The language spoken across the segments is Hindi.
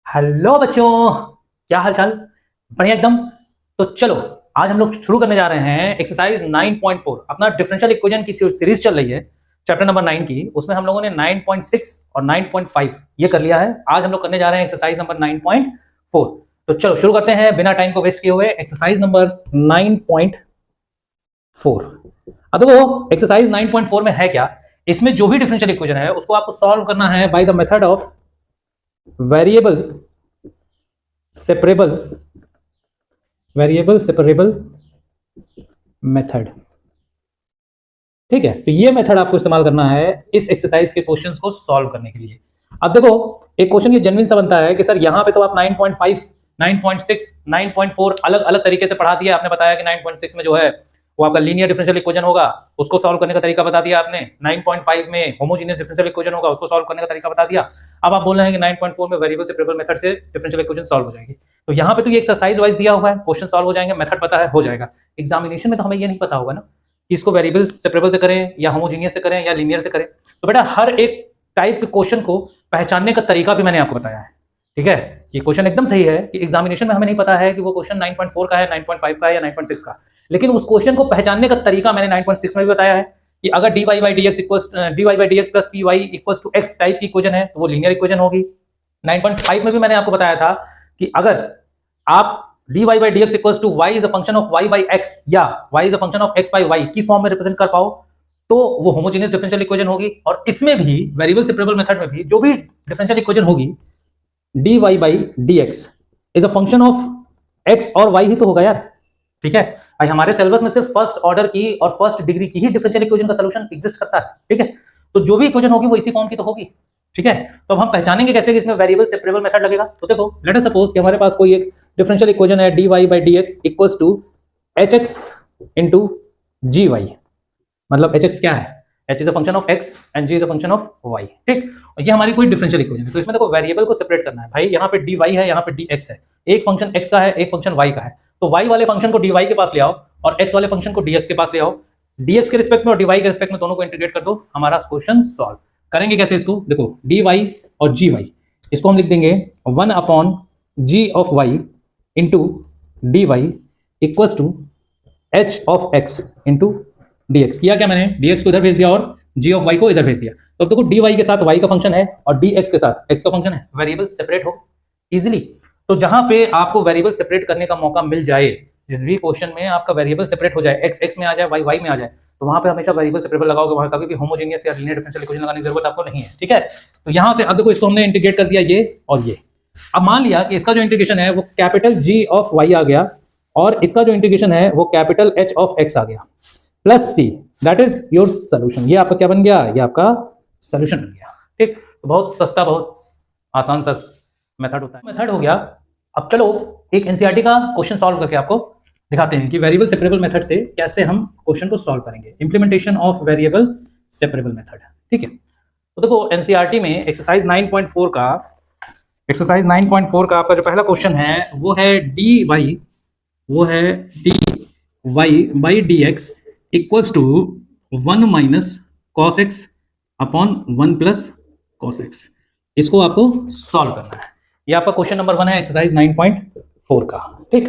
हेलो बच्चों, क्या हाल चाल? बढ़िया एकदम। तो चलो आज हम लोग शुरू करने जा रहे हैं एक्सरसाइज 9.4। अपना डिफरेंशियल इक्वेशन की सीरीज चल रही है, चैप्टर नंबर 9 की। उसमें हम लोगों ने 9.6 और 9.5 ये कर लिया है। आज हम लोग करने जा रहे हैं एक्सरसाइज नंबर 9.4। तो चलो शुरू करते हैं बिना टाइम को वेस्ट किए हुए। Exercise number 9.4। अब देखो एक्सरसाइज 9.4 में है क्या। इसमें जो भी डिफरेंशियल इक्वेशन है उसको आपको सॉल्व करना है by the method of variable separable method. ठीक है, तो ये मेथड आपको इस्तेमाल करना है इस एक्सरसाइज के क्वेश्चंस को सॉल्व करने के लिए। अब देखो एक क्वेश्चन ये जेन्युइन सा बनता है कि सर यहाँ पे तो आप 9.5 9.6 9.4 अलग अलग तरीके से पढ़ा दिया। आपने बताया कि 9.6 में जो है वो आपका लीनियर डिफरेंशियल इक्वेशन होगा, उसको सॉल्व करने का तरीका बता दिया आपने। 9.5 में होमोजेनियस डिफरेंशियल इक्वेशन होगा, उसको सॉल्व करने का तरीका बता दिया। अब आप बोल रहे हैं कि 9.4 में वेरिएबल सेपरेबल मेथड से डिफरेंशियल इक्वेशन सॉल्व हो जाएगी। तो यहाँ पे तो ये एक्सरसाइज वाइज दिया हुआ है, क्वेश्चन सॉल्व हो जाएंगे, मेथड पता है, हो जाएगा। एग्जामिनेशन में तो हमें ये नहीं पता होगा ना कि इसको वेरिएबल सेपरेबल से करें या होमोजेनियस से करें या लीनियर से करें। तो बेटा हर एक टाइप के क्वेश्चन को पहचानने का तरीका भी मैंने आपको बताया है। ठीक है, ये क्वेश्चन एकदम सही है कि एग्जामिनेशन में हमें नहीं पता है कि वो क्वेश्चन 9.4 का है, 9.5 का है या 9.6 का, लेकिन उस क्वेश्चन को पहचानने का तरीका मैंने 9.6 में भी बताया है कि अगर dy by dx plus py equals to x type की इक्वेशन है तो वो लीनियर इक्वेशन होगी। 9.5 में भी मैंने आपको बताया था कि अगर आप dy by dx equals to y is a function of y by x या y is a function of x by y की फॉर्म में रिप्रेजेंट कर पाओ तो वो होमोजेनियस डिफरेंशियल इक्वेशन होगी। और इसमें भी वेरिएबल सेपरेबल मेथड में भी जो भी डिफरेंशियल इक्वेशन होगी dy by dx is a function of x और y ही तो होगा यार। ठीक है भाई, हमारे सिलेबस में सिर्फ फर्स्ट ऑर्डर की और फर्स्ट डिग्री की ही डिफरेंशियल इक्वेशन का सॉल्यूशन एग्जिस्ट करता है। ठीक है, तो जो भी इक्वेशन होगी वो इसी फॉर्म की तो होगी। ठीक है, तो अब हम पहचानेंगे कैसे कि इसमें वेरिएबल सेपरेबल मेथड लगेगा। तो देखो लेट अस सपोज कि हमारे पास कोई एक डिफरेंशियल इक्वेशन है dy by dx equals to hx into gy। मतलब hx क्या है, h is a function of x and g is a function of y। ठीक, और ये हमारी कोई डिफरेंशियल इक्वेशन है। तो इसमें देखो वेरिएबल को सेपरेट करना है भाई। यहाँ पे dy है, यहाँ पे dx है। एक फंक्शन x का है, एक फंक्शन y का है। तो y वाले फंक्शन को dy के पास ले आओ और x वाले फंक्शन को dx के पास ले आओ। dx के रिस्पेक्ट में और dy के रिस्पेक्ट में दोनों को इंटीग्रेट कर दो, हमारा क्वेश्चन सॉल्व। करेंगे कैसे इसको, देखो dy और gy इसको हम लिख देंगे 1 upon g of y into dy equals to h of x into dx। किया क्या मैंने, dx को इधर भेज दिया और g ऑफ y को इधर भेज दिया। तो अब देखो dy के साथ y का फंक्शन है और dx के साथ x का फंक्शन है, वेरिएबल सेपरेट हो इजीली। तो जहां पे आपको वेरिएबल सेपरेट करने का मौका मिल जाए, जिस भी क्वेश्चन में आपका वेरिएबल सेपरेट हो जाए, x x में आ जाए, y y में आ जाए, तो वहां पे हमेशा वेरिएबल सेपरेबल लगाओगे, वहां कभी भी होमोजेनियस या लीनियर डिफरेंशियल इक्वेशन लगाने की जरूरत आपको नहीं है। ठीक है, तो यहां से अब देखो इसको हमने इंटीग्रेट कर दिया ये और ये। अब मान लिया कि इसका जो इंटीग्रेशन है वो कैपिटल G ऑफ y आ गया और इसका जो इंटीग्रेशन है वो कैपिटल H ऑफ x आ गया plus C, that is your solution. ये आपका क्या बन गया, ये आपका सोल्यूशन बन गया। ठीक, तो बहुत सस्ता बहुत आसान सा मेथड होता है, मेथड हो गया। अब चलो एक एनसीईआरटी का क्वेश्चन सॉल्व करके आपको दिखाते हैं कि वेरिएबल सेपरेबल मेथड से कैसे हम क्वेश्चन को सॉल्व करेंगे। Implementation of variable separable method. ठीक है, तो देखो एनसीईआरटी में एक्सरसाइज 9.4 का आपका जो पहला क्वेश्चन है वो है dy by dx equals to 1 minus cos x upon 1 plus cos x. इसको आपको सॉल्व करना है। ये आपका क्वेश्चन नंबर 1 है एक्सरसाइज 9.4 का। ठीक,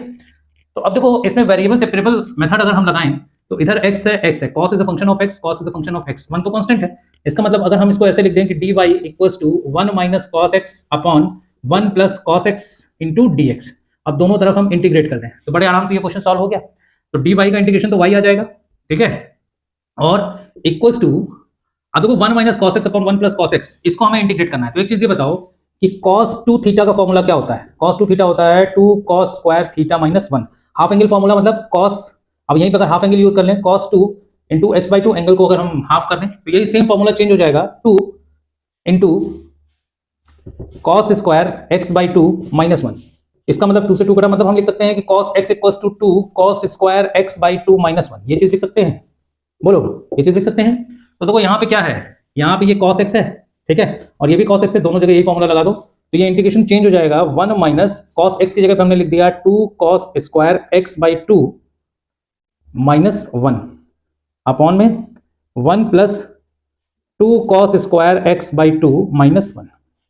तो अब देखो इसमें वेरिएबल सेपरेबल मेथड अगर हम लगाएं तो इधर x है, cos is a function of x, cos is a function of x, 1 तो कांस्टेंट है। इसका मतलब अगर हम इसको ऐसे लिख दें कि dy equals to 1 minus cos x upon 1 plus cos x into dx। अब दोनों तरफ हम इंटीग्रेट कर दें तो बड़े आराम से ये क्वेश्चन सॉल्व हो गया। तो dy का इंटीग्रेशन तो y आ जाएगा। ठीक है, और इक्वल्स टू अब देखो 1 minus cos x upon 1 plus cos x, इसको हमें इंटीग्रेट करना है। तो एक चीज ये बताओ कि cos 2 थीटा का फॉर्मूला क्या होता है। cos 2 थीटा होता है 2 cos square theta minus 1। Half angle formula मतलब cos, अब यहीं पे अगर हाफ एंगल यूज कर लें cos 2 into x by 2, angle को अगर हम हाफ कर दें तो यही सेम फॉर्मूला चेंज हो जाएगा 2 into cos square x by 2 minus 1। इसका मतलब 2 से 2 कटा, मतलब हम लिख सकते हैं कि cos x equals to 2 cos square x by 2 minus 1। ये चीज लिख सकते हैं, बोलो ये चीज लिख सकते हैं। तो देखो यहाँ पे क्या है, यहाँ पे ये cos x है, ठीक है, और ये भी cos x है, दोनों जगह यही फॉर्मूला लगा दो तो ये इंटीग्रेशन चेंज हो जाएगा। 1 माइनस cos x की जगह पे हमने लिख दिया 2 cos square x by 2 minus 1 upon में 1 plus 2 cos square x by 2 minus 1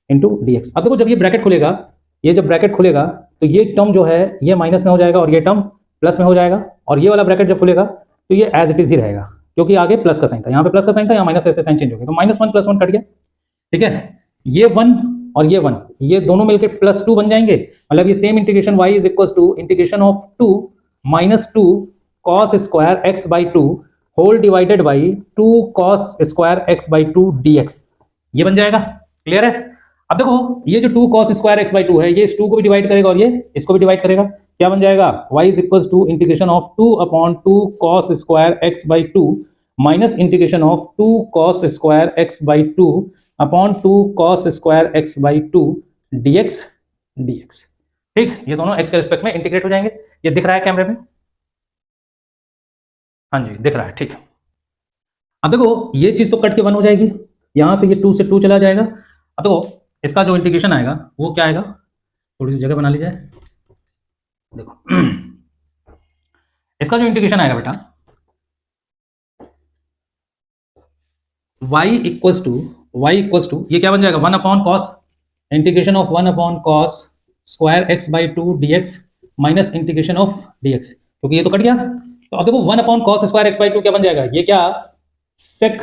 into dx। अब देखो जब ये ब्रैकेट खुलेगा ये जब ब्रैकेट खुलेगा तो ये टर्म जो है ये माइनस में हो जाएगा और ये टर्म प्लस में हो जाएगा, और ये वाला ब्रैकेट जब खुलेगा तो ये एज इट इज ही रहेगा, क्योंकि आगे प्लस का साइन था, यहाँ पे प्लस का साइन था, यहाँ माइनस का साइन चेंज हो गया, तो -1 + 1 कट गया। ठीक है, ये 1 और ये 1 ये दोनों मिलकर +2 बन जाएंगे, मतलब ये same integration y = integration of 2 - 2 cos square x/2 whole divided by 2 cos square x/2 dx, ये बन जाएगा। क्लियर है? अब देखो ये जो 2 cos स्क्वायर x/2 है, ये इस 2 को भी डिवाइड करेगा और ये इसको भी डिवाइड करेगा, क्या बन जाएगा? y = integration of 2/2 cos square x/2 minus integration of 2 cos square x/2 upon 2 cos square x/2 dx। ठीक, ये दोनों x के रिस्पेक्ट में इंटीग्रेट हो जाएंगे। ये दिख रहा है कैमरे में? हाँ जी, दिख रहा है। ठीक, अब देखो ये चीज तो कट के 1 हो जाएगी, यहां से ये 2 से 2 चला जाएगा। अब देखो इसका जो इंटीग्रेशन आएगा वो क्या आएगा, थोड़ी सी जगह बना ली जाए। देखो इसका जो इंटीग्रेशन आएगा बेटा, y = ये क्या बन जाएगा, 1/cos integration of 1/cos square x/2 dx minus integration of dx, क्योंकि ये तो कट गया। तो अब देखो 1/cos स्क्वायर x/2 क्या बन जाएगा, ये क्या sec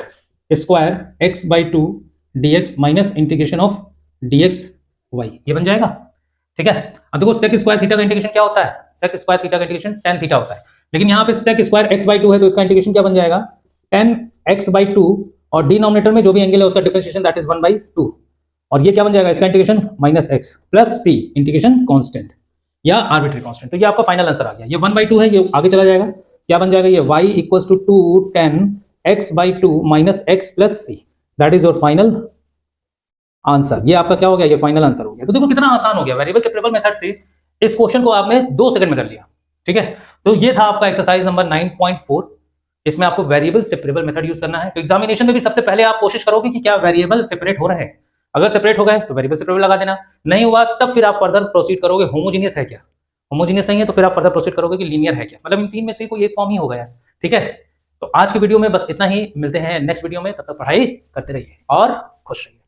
square x/2 dx minus integration of dx y, ये बन जाएगा। ठीक है, अब देखो sec स्क्वायर थीटा का इंटीग्रेशन क्या होता है, sec स्क्वायर थीटा का इंटीग्रेशन tan थीटा होता है, लेकिन यहाँ पे sec स्क्वायर x/2 है तो इसका इंटीग्रेशन क्या बन जाएगा, tan x/2 और डिनोमिनेटर में जो भी एंगल है उसका डिफरेंशिएशन दैट इज 1/2, और ये क्या बन जाएगा, इसका integration -x plus c integration constant या आर्बिट्री कांस्टेंट। तो ये आपका फाइनल आंसर आ गया, ये 1/2 है, ये आगे चला जाएगा, क्या बन जाएगा, ये y = 2 tan x/2 - x + c, that is your final answer. ये आपका क्या हो गया, ये फाइनल आंसर हो गया। तो देखो कितना आसान हो गया, वेरिएबल सेपरेबल मेथड से इस क्वेश्चन को आपने 2 सेकंड में कर लिया। ठीक है, तो ये था आपका एक्सरसाइज नंबर 9.4, इसमें आपको वेरिएबल सेपरेबल मेथड यूज करना है। तो एग्जामिनेशन में भी सबसे पहले आप कोशिश करोगे कि क्या वेरिएबल सेपरेट हो रहे हैं, अगर सेपरेट हो गए तो वेरिएबल सेपरेबल लगा देना, नहीं हुआ तब फिर आप फर्दर प्रोसीड करोगे, होमोजीनियस है क्या, होमोजीनियस नहीं है तो फिर आप फर्दर प्रोसीड करोगे कि लीनियर है क्या, मतलब इन 3 में से कोई एक फॉर्म ही हो गया। ठीक है, तो आज की वीडियो में बस इतना ही, मिलते हैं नेक्स्ट वीडियो में, तब तक पढ़ाई करते रहिए और खुश रहिए।